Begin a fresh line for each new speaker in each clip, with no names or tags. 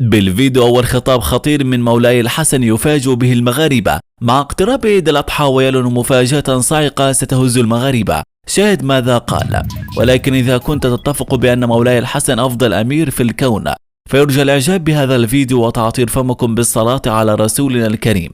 بالفيديو أول خطاب خطير من مولاي الحسن يفاجئ به المغاربة مع اقتراب عيد الأضحى، ويعلن مفاجأة صاعقة ستهز المغاربة. شاهد ماذا قال: ولكن إذا كنت تتفق بأن مولاي الحسن أفضل أمير في الكون، فيرجى الإعجاب بهذا الفيديو وتعطير فمكم بالصلاة على رسولنا الكريم.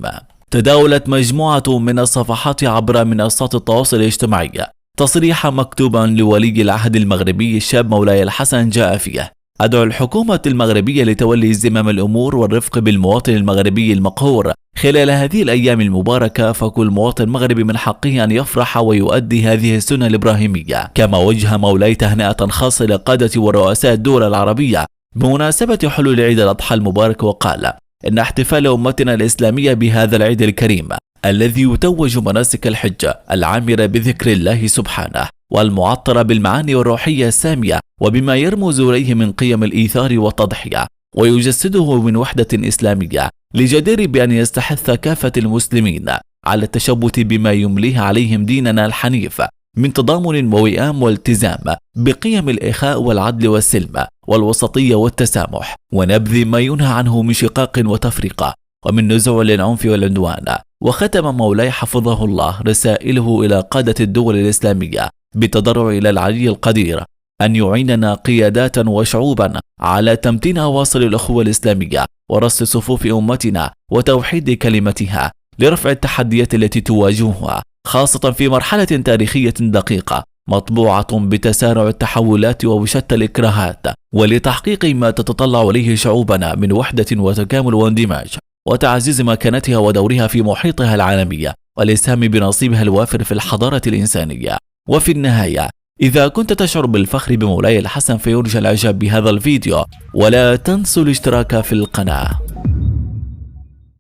تداولت مجموعة من الصفحات عبر منصات التواصل الاجتماعي تصريحا مكتوبا لولي العهد المغربي الشاب مولاي الحسن جاء فيه: أدعو الحكومة المغربية لتولي زمام الأمور والرفق بالمواطن المغربي المقهور خلال هذه الأيام المباركة، فكل مواطن مغربي من حقه أن يفرح ويؤدي هذه السنة الإبراهيمية. كما وجه مولاي تهنئة خاصة لقادة ورؤساء الدول العربية بمناسبة حلول عيد الأضحى المبارك، وقال: إن احتفال أمتنا الإسلامية بهذا العيد الكريم الذي يتوج مناسك الحج العامرة بذكر الله سبحانه والمعطرة بالمعاني والروحية السامية وبما يرمز إليه من قيم الإيثار والتضحية، ويجسده من وحدة إسلامية، لجدير بأن يستحث كافة المسلمين على التشبث بما يمليه عليهم ديننا الحنيف من تضامن ووئام والتزام بقيم الإخاء والعدل والسلم والوسطية والتسامح، ونبذ ما ينهى عنه من شقاق وتفرقة ومن نزوع للعنف والعدوان. وختم مولاي حفظه الله رسائله إلى قادة الدول الإسلامية بالتضرع إلى العلي القدير أن يعيننا قيادات وشعوبا على تمتين أواصر الأخوة الإسلامية ورص صفوف أمتنا وتوحيد كلمتها لرفع التحديات التي تواجهها، خاصة في مرحلة تاريخية دقيقة مطبوعة بتسارع التحولات وبشتى الإكراهات، ولتحقيق ما تتطلع إليه شعوبنا من وحدة وتكامل واندماج، وتعزيز مكانتها ودورها في محيطها العالمي، والإسهام بنصيبها الوافر في الحضارة الإنسانية. وفي النهاية، إذا كنت تشعر بالفخر بمولاي الحسن فيرجى الإعجاب بهذا الفيديو، ولا تنسوا الاشتراك في القناة.